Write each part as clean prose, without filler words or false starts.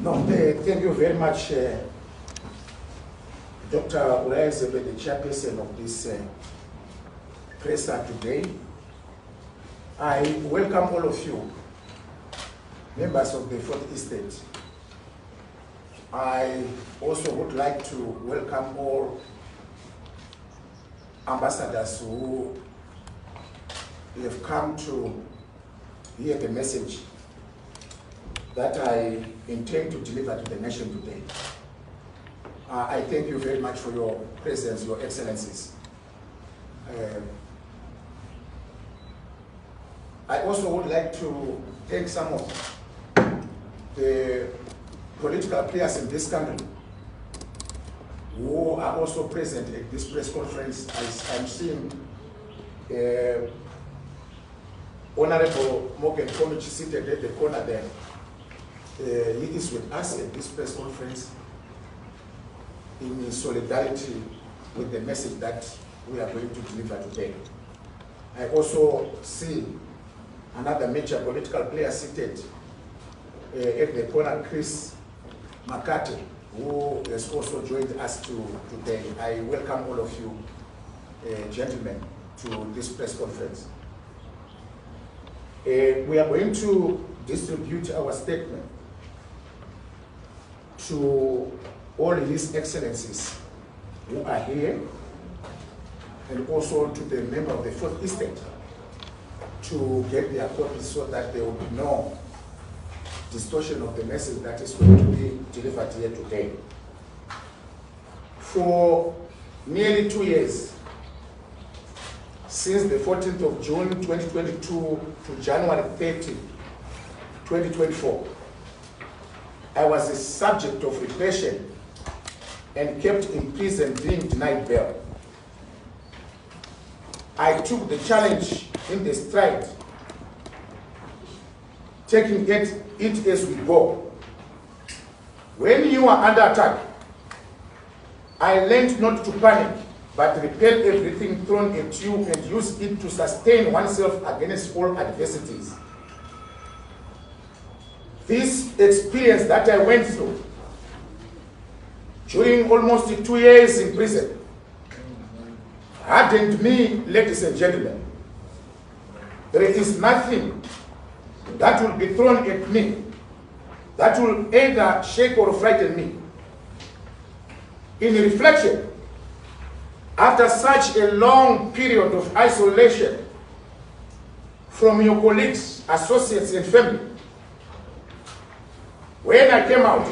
No, thank you very much, Dr. Uraezebe, the chairperson of this presser today. I welcome all of you, members of the Fourth Estate. I also would like to welcome all ambassadors who have come to hear the message that I intend to deliver to the nation today. I thank you very much for your presence, Your Excellencies. I also would like to thank some of the political players in this country who are also present at this press conference. I'm seeing Honorable Morgan Komich seated at the corner there. He is with us at this press conference in solidarity with the message that we are going to deliver today. I also see another major political player seated at the corner, Chris McCarthy, who has also joined us today. I welcome all of you, gentlemen, to this press conference. We are going to distribute our statement to all His Excellencies who are here, and also to the member of the Fourth Estate to get their copies so that there will be no distortion of the message that is going to be delivered here today. For nearly 2 years, since the 14th of June 2022 to January 30, 2024, I was a subject of repression and kept in prison being denied bail. I took the challenge in the stride, taking it as we go. When you are under attack, I learned not to panic, but repel everything thrown at you and use it to sustain oneself against all adversities. This experience that I went through during almost 2 years in prison hardened me, ladies and gentlemen. There is nothing that will be thrown at me that will either shake or frighten me. In reflection, after such a long period of isolation from your colleagues, associates, and family, when I came out,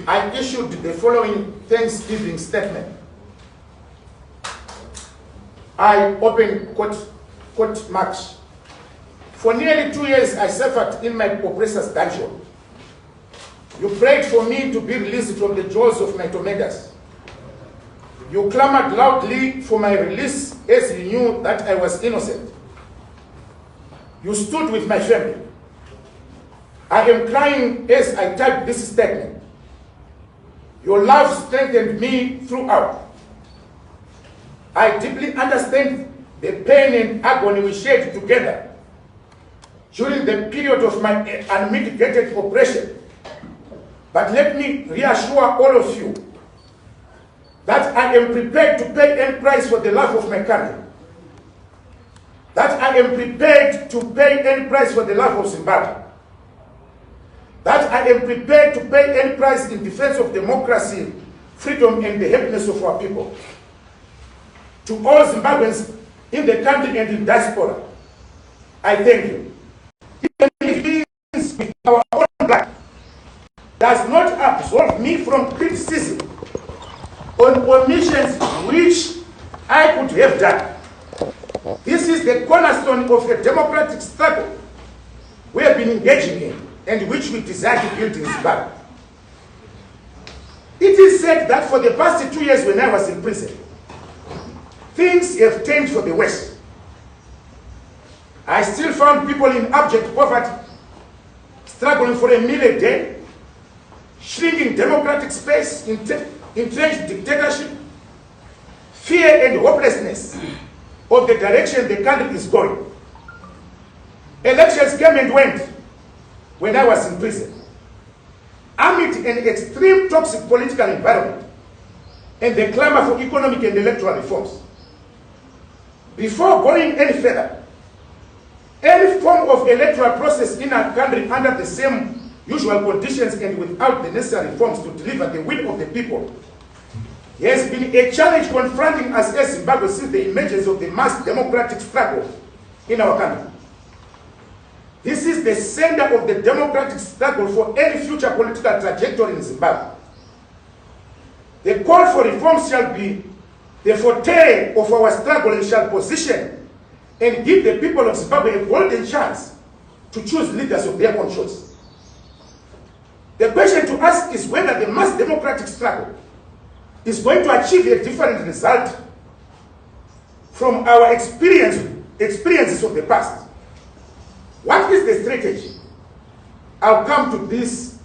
I issued the following Thanksgiving statement. I opened quote marks. For nearly 2 years, I suffered in my oppressor's dungeon. You prayed for me to be released from the jaws of my tormentors. You clamored loudly for my release as you knew that I was innocent. You stood with my family. I am crying as I type this statement. Your love strengthened me throughout. I deeply understand the pain and agony we shared together during the period of my unmitigated oppression. But let me reassure all of you that I am prepared to pay any price for the love of my country. That I am prepared to pay any price for the love of Zimbabwe. That I am prepared to pay any price in defense of democracy, freedom, and the happiness of our people. To all Zimbabweans in the country and in diaspora, I thank you. Even if it is with our own blood, does not absolve me from criticism on omissions which I could have done. This is the cornerstone of a democratic struggle we have been engaging in and which we desire to build in Zimbabwe. It is said that for the past 2 years when I was in prison, things have turned for the worse. I still found people in abject poverty, struggling for a meal a day, shrinking democratic space, entrenched dictatorship, fear and hopelessness of the direction the country is going. Elections came and went when I was in prison. Amid amid an extreme toxic political environment and the clamor for economic and electoral reforms. Before going any further, any form of electoral process in our country under the same usual conditions and without the necessary reforms to deliver the will of the people has been a challenge confronting us as Zimbabwe since the emergence of the mass democratic struggle in our country. This is the center of the democratic struggle for any future political trajectory in Zimbabwe. The call for reform shall be the forte of our struggle and shall position and give the people of Zimbabwe a golden chance to choose leaders of their own choice. The question to ask is whether the mass democratic struggle is going to achieve a different result from our experiences of the past. What is the strategy? I'll come to this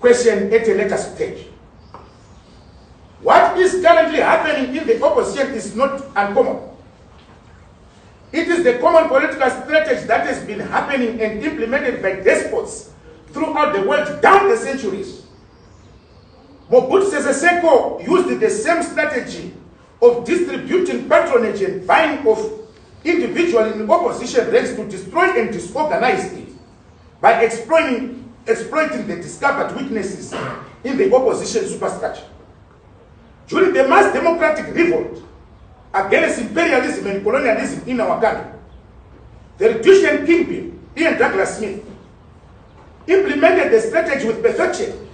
question at a later stage. What is currently happening in the opposition is not uncommon. It is the common political strategy that has been happening and implemented by despots throughout the world down the centuries. Mobutu Sese Seko used the same strategy of distributing patronage and buying of individuals in opposition ranks to destroy and disorganize it by exploiting the discovered weaknesses in the opposition superstructure. During the mass democratic revolt against imperialism and colonialism in our country, the Rhodesian kingpin, Ian Douglas Smith, implemented the strategy with perfection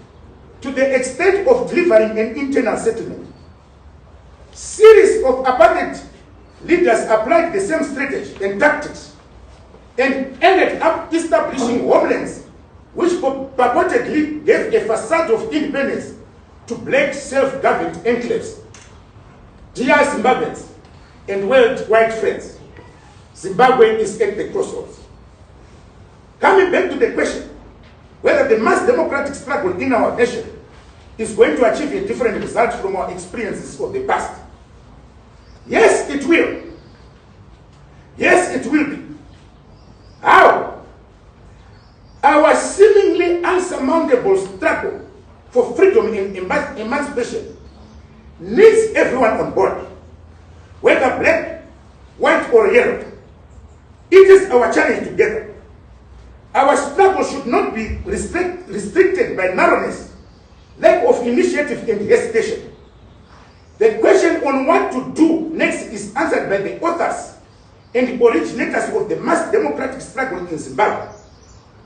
to the extent of delivering an internal settlement. Series of apartheid leaders applied the same strategy and tactics and ended up establishing homelands which purportedly gave a facade of independence to black self-governed enclaves. Dear Zimbabweans and worldwide friends, Zimbabwe is at the crossroads. Coming back to the question whether the mass democratic struggle in our nation is going to achieve a different result from our experiences of the past. Yes, it will. Yes, it will be. How? Our seemingly unsurmountable struggle for freedom and emancipation needs everyone on board, whether black, white, or yellow. It is our challenge together. Our struggle should not be restricted by narrowness, lack of initiative, and hesitation. The question on what to do next is answered by the authors and the originators of the mass democratic struggle in Zimbabwe,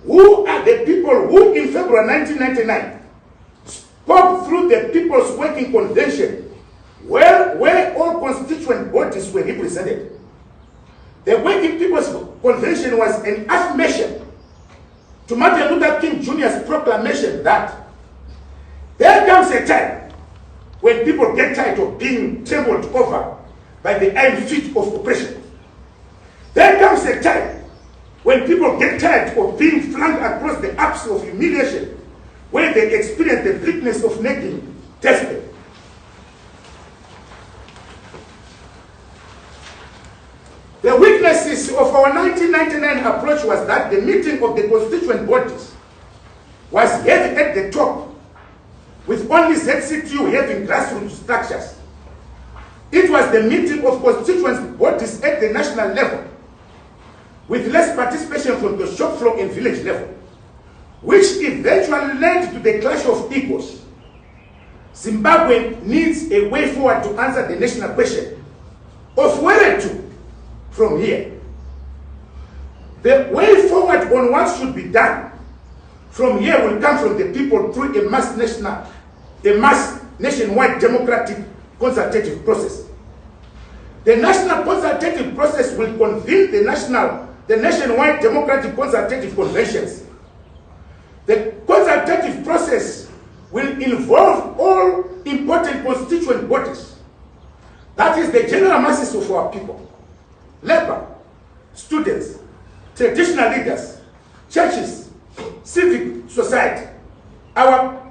who are the people who in February 1999 spoke through the People's Working Convention, where all constituent bodies were represented. The Working People's Convention was an affirmation to Martin Luther King Jr.'s proclamation that there comes a time when people get tired of being trampled over by the iron feet of oppression. There comes a time when people get tired of being flung across the apse of humiliation, where they experience the bleakness of naked destiny. The weaknesses of our 1999 approach was that the meeting of the constituent bodies was heavy at the top, with only ZCTU having grassroots structures. It was the meeting of constituent bodies at the national level, with less participation from the shop floor and village level, which eventually led to the clash of egos. Zimbabwe needs a way forward to answer the national question of where to from here. The way forward on what should be done from here will come from the people through a mass nationwide democratic consultative process. The national consultative process will convene the nationwide democratic consultative conventions. The consultative process will involve all important constituent bodies. That is the general masses of our people. Labor, students, traditional leaders, churches, civic society, our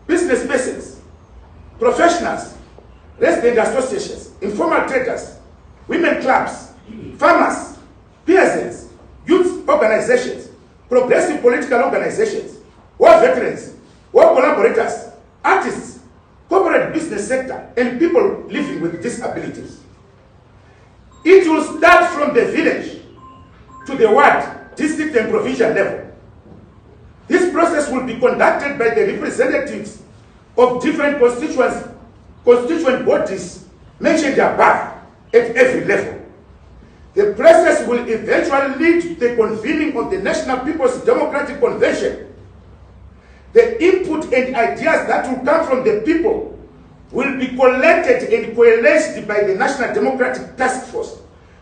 business persons, professionals, resident associations, informal traders, women clubs, farmers, peasants, youth organizations, progressive political organizations, war veterans, war collaborators, artists, corporate business sector, and people living with disabilities. It will start from the village to the ward, district, and provincial level. This process will be conducted by the representatives of different constituent bodies mentioned above at every level. The process will eventually lead to the convening of the National People's Democratic Convention. The input and ideas that will come from the people will be collected and coalesced by the National Democratic Task Force,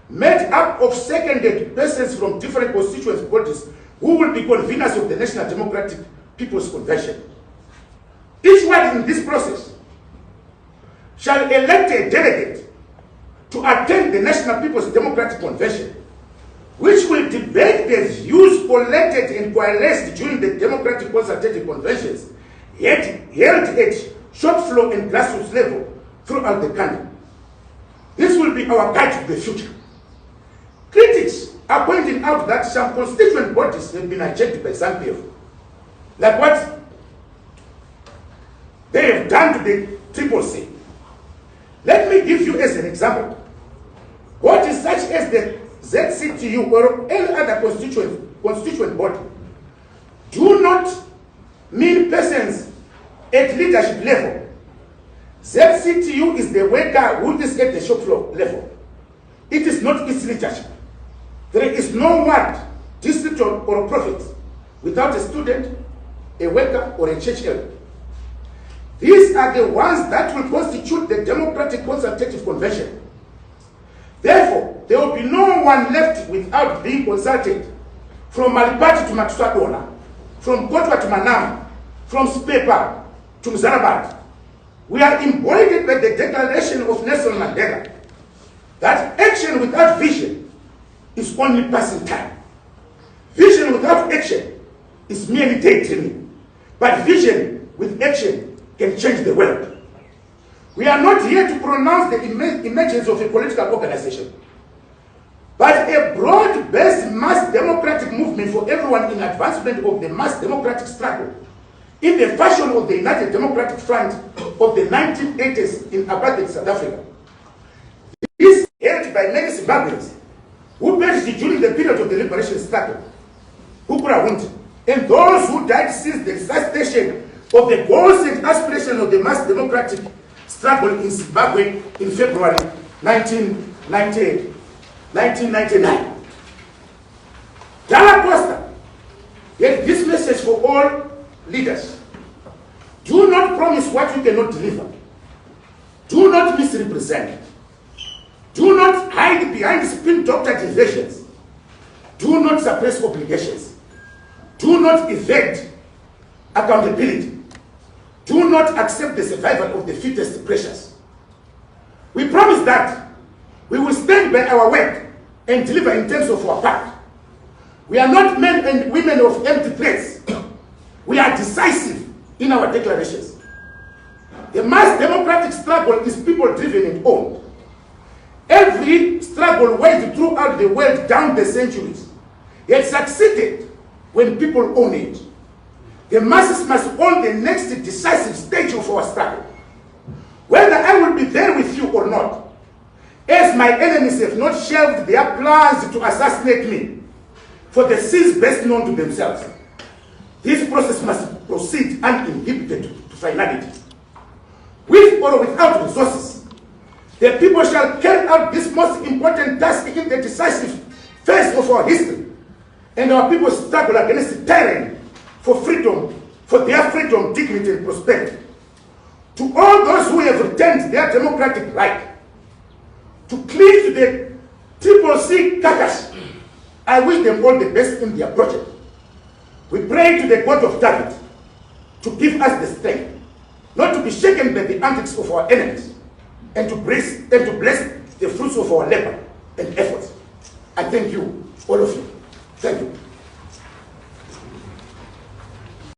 made up of seconded persons from different constituent bodies who will be conveners of the National Democratic People's Convention. Each one in this process shall elect a delegate to attend the National People's Democratic Convention, which will debate the views collected and coalesced during the Democratic Consultative Conventions held at shop floor and grassroots level throughout the country. This will be our guide to the future. Critics are pointing out that some constituent bodies have been hijacked by Zanu PF, like what they have done to the CCC. Let me give you as an example. What is such as the ZCTU or any other constituent body do not mean persons at leadership level. ZCTU is the worker who is at the shop floor level. It is not its leadership. There is no ward, district, or province without a student, a worker, or a church elder. These are the ones that will constitute the Democratic Consultative Convention. Therefore, there will be no one left without being consulted, from Malipati to Matusadona, from Kotwa to Manama, from Spepa to Mzalabad. We are embodied by the declaration of Nelson Mandela that action without vision is only passing time. Vision without action is merely daydreaming, but vision with action can change the world. We are not here to pronounce the emergence of a political organization, but a broad-based mass democratic movement for everyone in advancement of the mass democratic struggle in the fashion of the United Democratic Front of the 1980s in apartheid South Africa. This is held by many Zimbabweans who perished during the period of the liberation struggle, and those who died since the resuscitation of the goals and aspirations of the mass democratic struggle in Zimbabwe in February 1999. Dala Costa had this message for all leaders. Do not promise what you cannot deliver. Do not misrepresent. Do not hide behind spin-doctor diversions. Do not suppress obligations. Do not evade accountability. Do not accept the survival of the fittest pressures. We promise that we will stand by our work and deliver in terms of our part. We are not men and women of empty threats. We are decisive in our declarations. The mass democratic struggle is people-driven and owned. Every struggle waged throughout the world down the centuries has succeeded when people own it. The masses must own the next decisive stage of our struggle. Whether I will be there with you or not, as my enemies have not shelved their plans to assassinate me for the sins best known to themselves, this process must proceed uninhibited to finality. With or without resources, the people shall carry out this most important task in the decisive phase of our history, and our people struggle against tyranny for freedom, for their freedom, dignity, and prosperity. To all those who have retained their democratic right to cling to the CCC carcass, I wish them all the best in their project. We pray to the God of David to give us the strength not to be shaken by the antics of our enemies, and to bless the fruits of our labor and efforts. I thank you, all of you. Thank you.